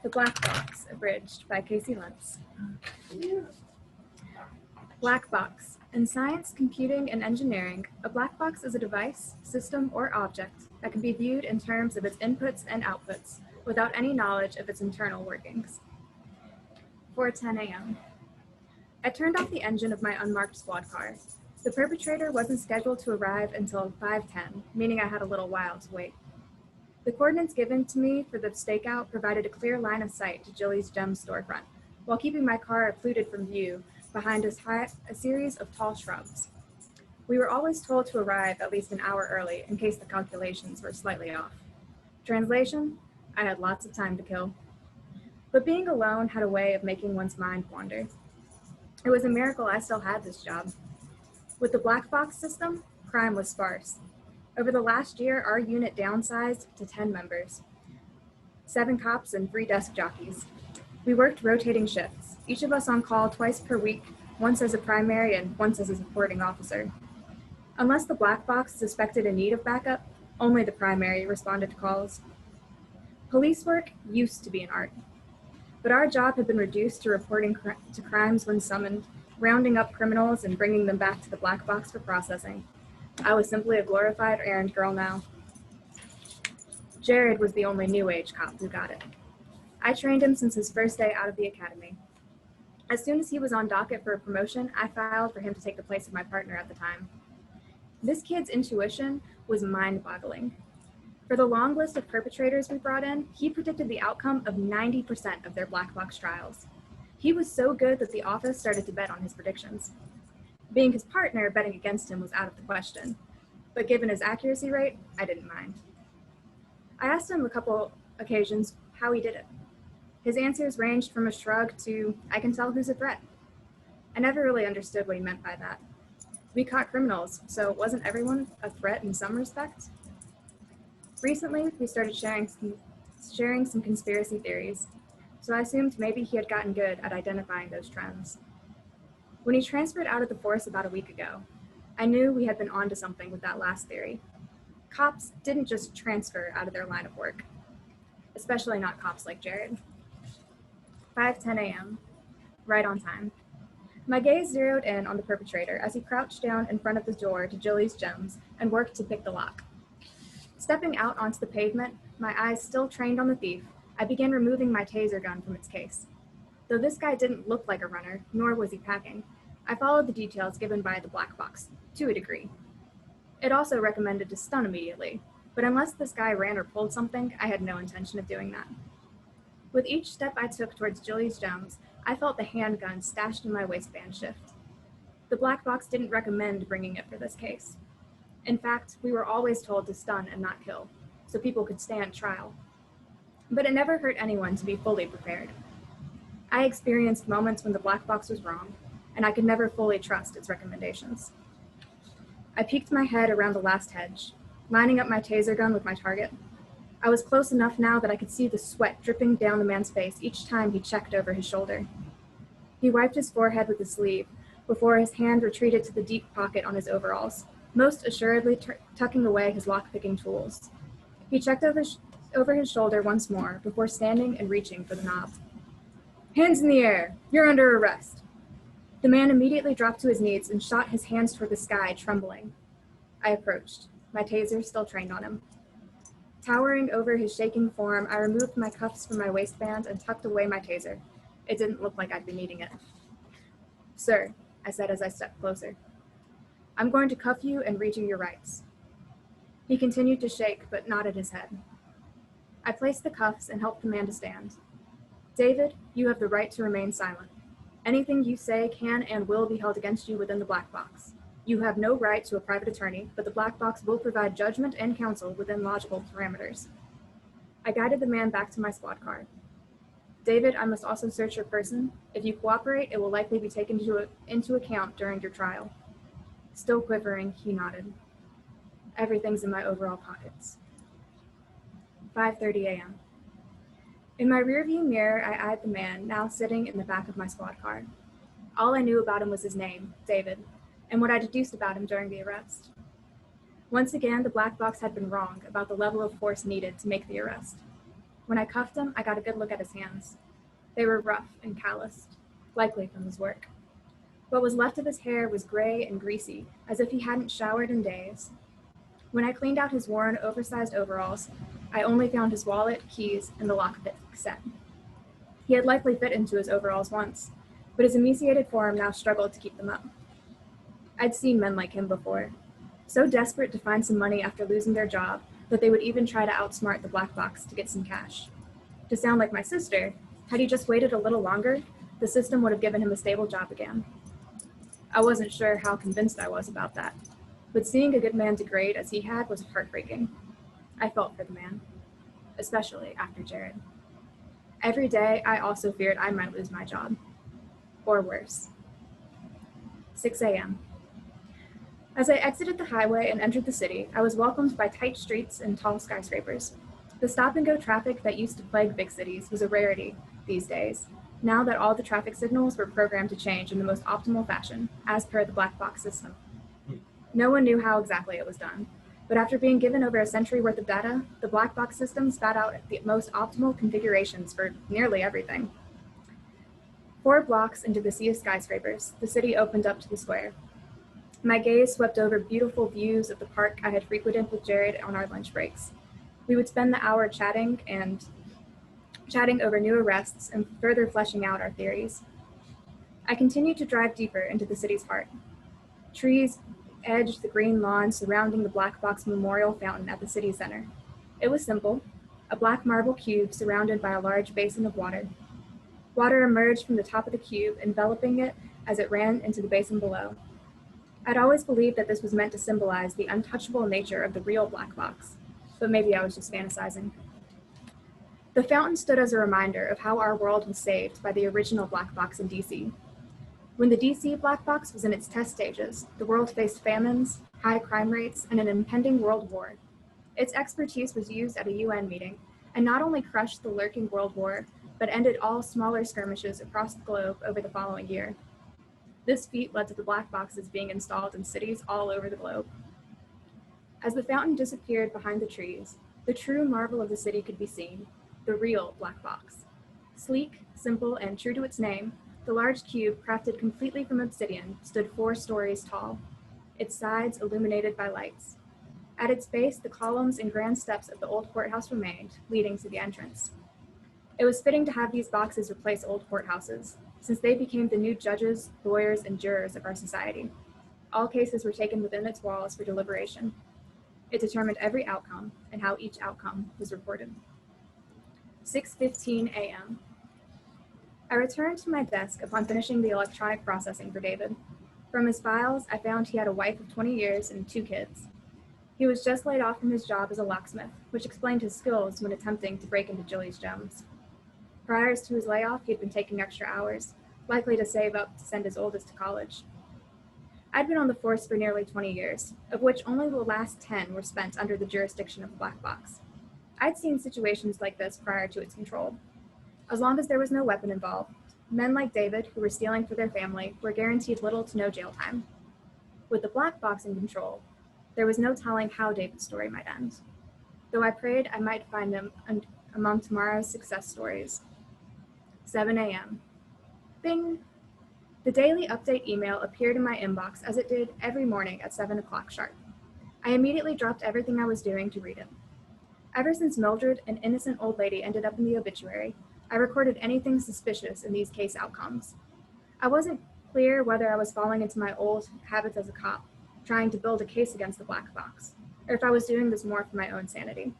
The Black Box, abridged by Kacey Lentz. Black box. In science, computing, and engineering, a black box is a device, system, or object that can be viewed in terms of its inputs and outputs without any knowledge of its internal workings. 4:10 a.m. I turned off the engine of my unmarked squad car. The perpetrator wasn't scheduled to arrive until 5:10, meaning I had a little while to wait. The coordinates given to me for the stakeout provided a clear line of sight to Jilly's Gems storefront, while keeping my car occluded from view behind a series of tall shrubs. We were always told to arrive at least an hour early in case the calculations were slightly off. Translation: I had lots of time to kill. But being alone had a way of making one's mind wander. It was a miracle I still had this job. With the black box system, crime was sparse. Over the last year, our unit downsized to 10 members, 7 cops and 3 desk jockeys. We worked rotating shifts, each of us on call twice per week, once as a primary and once as a supporting officer. Unless the black box suspected a need of backup, only the primary responded to calls. Police work used to be an art, but our job had been reduced to reporting to crimes when summoned, rounding up criminals and bringing them back to the black box for processing. I was simply a glorified errand girl now. Jared was the only new age cop who got it. I trained him since his first day out of the academy. As soon as he was on docket for a promotion, I filed for him to take the place of my partner at the time. This kid's intuition was mind-boggling. For the long list of perpetrators we brought in, he predicted the outcome of 90% of their black box trials. He was so good that the office started to bet on his predictions. Being his partner, betting against him was out of the question, but given his accuracy rate, I didn't mind. I asked him a couple occasions how he did it. His answers ranged from a shrug to, I can tell who's a threat. I never really understood what he meant by that. We caught criminals, so wasn't everyone a threat in some respects? Recently, we started sharing some conspiracy theories, so I assumed maybe he had gotten good at identifying those trends. When he transferred out of the force about a week ago, I knew we had been onto something with that last theory. Cops didn't just transfer out of their line of work, especially not cops like Jared. 5:10 a.m., right on time. My gaze zeroed in on the perpetrator as he crouched down in front of the door to Jilly's Gems and worked to pick the lock. Stepping out onto the pavement, my eyes still trained on the thief, I began removing my taser gun from its case. Though this guy didn't look like a runner, nor was he packing, I followed the details given by the black box, to a degree. It also recommended to stun immediately, but unless this guy ran or pulled something, I had no intention of doing that. With each step I took towards Jilly's Gems, I felt the handgun stashed in my waistband shift. The black box didn't recommend bringing it for this case. In fact, we were always told to stun and not kill, so people could stand trial. But it never hurt anyone to be fully prepared. I experienced moments when the black box was wrong, and I could never fully trust its recommendations. I peeked my head around the last hedge, lining up my taser gun with my target. I was close enough now that I could see the sweat dripping down the man's face each time he checked over his shoulder. He wiped his forehead with his sleeve before his hand retreated to the deep pocket on his overalls, most assuredly tucking away his lock-picking tools. He checked over his shoulder once more before standing and reaching for the knob. "Hands in the air! You're under arrest!" The man immediately dropped to his knees and shot his hands toward the sky, trembling. I approached, my taser still trained on him. Towering over his shaking form, I removed my cuffs from my waistband and tucked away my taser. It didn't look like I'd be needing it. "Sir," I said as I stepped closer, "I'm going to cuff you and read you your rights." He continued to shake, but nodded his head. I placed the cuffs and helped the man to stand. "David, you have the right to remain silent. Anything you say can and will be held against you within the black box. You have no right to a private attorney, but the black box will provide judgment and counsel within logical parameters." I guided the man back to my squad car. "David, I must also search your person. If you cooperate, it will likely be taken into account during your trial." Still quivering, he nodded. "Everything's in my overall pockets." 5:30 a.m. In my rearview mirror, I eyed the man now sitting in the back of my squad car. All I knew about him was his name, David, and what I deduced about him during the arrest. Once again, the black box had been wrong about the level of force needed to make the arrest. When I cuffed him, I got a good look at his hands. They were rough and calloused, likely from his work. What was left of his hair was gray and greasy, as if he hadn't showered in days. When I cleaned out his worn, oversized overalls, I only found his wallet, keys, and the lockpick set. He had likely fit into his overalls once, but his emaciated form now struggled to keep them up. I'd seen men like him before, so desperate to find some money after losing their job that they would even try to outsmart the black box to get some cash. To sound like my sister, had he just waited a little longer, the system would have given him a stable job again. I wasn't sure how convinced I was about that, but seeing a good man degrade as he had was heartbreaking. I felt for the man, especially after Jared. Every day, I also feared I might lose my job, or worse. 6 a.m. As I exited the highway and entered the city, I was welcomed by tight streets and tall skyscrapers. The stop-and-go traffic that used to plague big cities was a rarity these days, now that all the traffic signals were programmed to change in the most optimal fashion, as per the black box system. No one knew how exactly it was done, but after being given over a century worth of data, the black box system spat out the most optimal configurations for nearly everything. 4 blocks into the sea of skyscrapers, the city opened up to the square. My gaze swept over beautiful views of the park I had frequented with Jared on our lunch breaks. We would spend the hour chatting over new arrests and further fleshing out our theories. I continued to drive deeper into the city's heart. Trees edged the green lawn surrounding the black box memorial fountain at the city center. It was simple, a black marble cube surrounded by a large basin of water. Water emerged from the top of the cube, enveloping it as it ran into the basin below. I'd always believed that this was meant to symbolize the untouchable nature of the real black box, but maybe I was just fantasizing. The fountain stood as a reminder of how our world was saved by the original black box in DC. When the DC black box was in its test stages, the world faced famines, high crime rates, and an impending world war. Its expertise was used at a UN meeting, and not only crushed the lurking world war, but ended all smaller skirmishes across the globe over the following year. This feat led to the black boxes being installed in cities all over the globe. As the fountain disappeared behind the trees, the true marvel of the city could be seen, the real black box. Sleek, simple, and true to its name, the large cube, crafted completely from obsidian, stood 4 stories tall, its sides illuminated by lights. At its base, the columns and grand steps of the old courthouse remained, leading to the entrance. It was fitting to have these boxes replace old courthouses, since they became the new judges, lawyers, and jurors of our society. All cases were taken within its walls for deliberation. It determined every outcome and how each outcome was reported. 6:15 a.m. I returned to my desk upon finishing the electronic processing for David. From his files, I found he had a wife of 20 years and 2 kids. He was just laid off from his job as a locksmith, which explained his skills when attempting to break into Jilly's gems. Prior to his layoff, he'd been taking extra hours, likely to save up to send his oldest to college. I'd been on the force for nearly 20 years, of which only the last 10 were spent under the jurisdiction of the black box. I'd seen situations like this prior to its control. As long as there was no weapon involved, men like David, who were stealing for their family, were guaranteed little to no jail time. With the black box in control, there was no telling how David's story might end, though I prayed I might find him among tomorrow's success stories. 7 a.m. Bing! The daily update email appeared in my inbox as it did every morning at 7 o'clock sharp. I immediately dropped everything I was doing to read it. Ever since Mildred, an innocent old lady, ended up in the obituary, I recorded anything suspicious in these case outcomes. I wasn't clear whether I was falling into my old habits as a cop, trying to build a case against the black box, or if I was doing this more for my own sanity.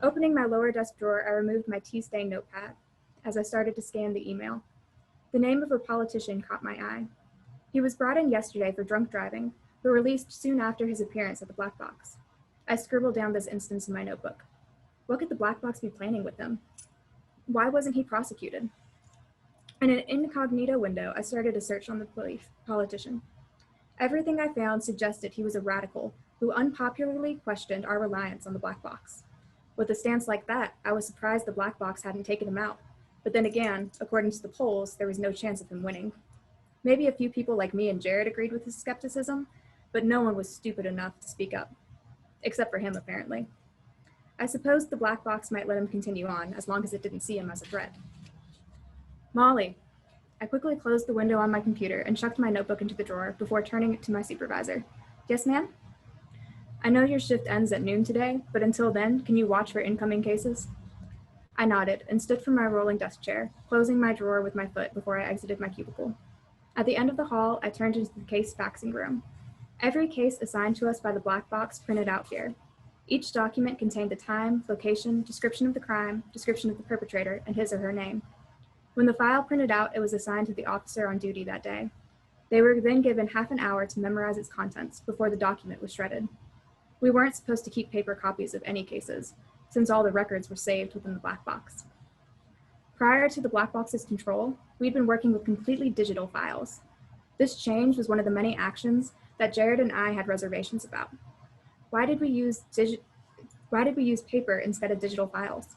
Opening my lower desk drawer, I removed my tea-stained notepad as I started to scan the email. The name of a politician caught my eye. He was brought in yesterday for drunk driving, but released soon after his appearance at the black box. I scribbled down this instance in my notebook. What could the black box be planning with him? Why wasn't he prosecuted? In an incognito window, I started a search on the politician. Everything I found suggested he was a radical who unpopularly questioned our reliance on the black box. With a stance like that, I was surprised the black box hadn't taken him out. But then again, according to the polls, there was no chance of him winning. Maybe a few people like me and Jared agreed with his skepticism, but no one was stupid enough to speak up. Except for him, apparently. I supposed the black box might let him continue on as long as it didn't see him as a threat. Molly. I quickly closed the window on my computer and chucked my notebook into the drawer before turning it to my supervisor. Yes, ma'am? I know your shift ends at noon today, but until then, can you watch for incoming cases? I nodded and stood from my rolling desk chair, closing my drawer with my foot before I exited my cubicle. At the end of the hall, I turned into the case faxing room. Every case assigned to us by the black box printed out here. Each document contained the time, location, description of the crime, description of the perpetrator, and his or her name. When the file printed out, it was assigned to the officer on duty that day. They were then given half an hour to memorize its contents before the document was shredded. We weren't supposed to keep paper copies of any cases, since all the records were saved within the black box. Prior to the black box's control, we'd been working with completely digital files. This change was one of the many actions that Jared and I had reservations about. Why did we use paper instead of digital files?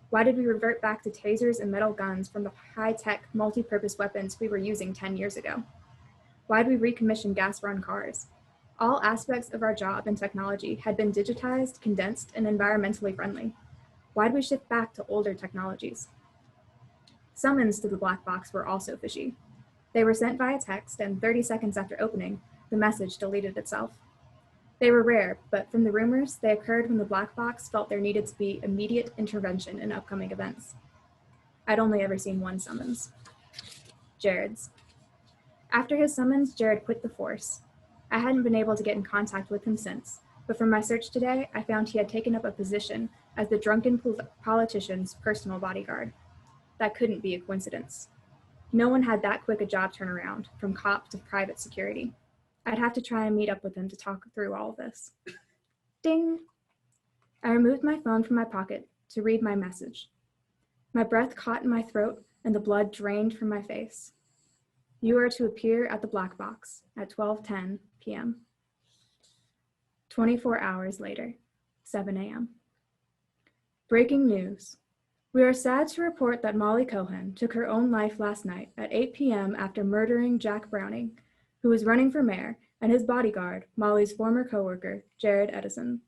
Why did we revert back to tasers and metal guns from the high-tech, multi-purpose weapons we were using 10 years ago? Why did we recommission gas-run cars? All aspects of our job and technology had been digitized, condensed, and environmentally friendly. Why did we shift back to older technologies? Summons to the black box were also fishy. They were sent via text, and 30 seconds after opening, the message deleted itself. They were rare, but from the rumors, they occurred when the black box felt there needed to be immediate intervention in upcoming events. I'd only ever seen one summons. Jared's. After his summons, Jared quit the force. I hadn't been able to get in contact with him since, but from my search today, I found he had taken up a position as the drunken politician's personal bodyguard. That couldn't be a coincidence. No one had that quick a job turnaround, from cop to private security. I'd have to try and meet up with him to talk through all of this. Ding! I removed my phone from my pocket to read my message. My breath caught in my throat and the blood drained from my face. You are to appear at the black box at 12:10 p.m. 24 hours later, 7 a.m. Breaking news. We are sad to report that Molly Cohen took her own life last night at 8 p.m. after murdering Jack Browning, who was running for mayor, and his bodyguard, Molly's former coworker, Jared Edison.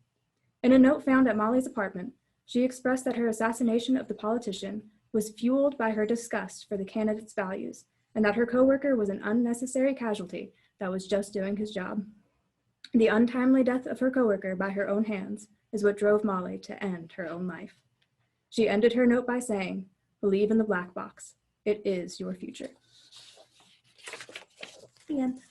In a note found at Molly's apartment, she expressed that her assassination of the politician was fueled by her disgust for the candidate's values, and that her coworker was an unnecessary casualty that was just doing his job. The untimely death of her coworker by her own hands is what drove Molly to end her own life. She ended her note by saying, "Believe in the black box. It is your future." The end.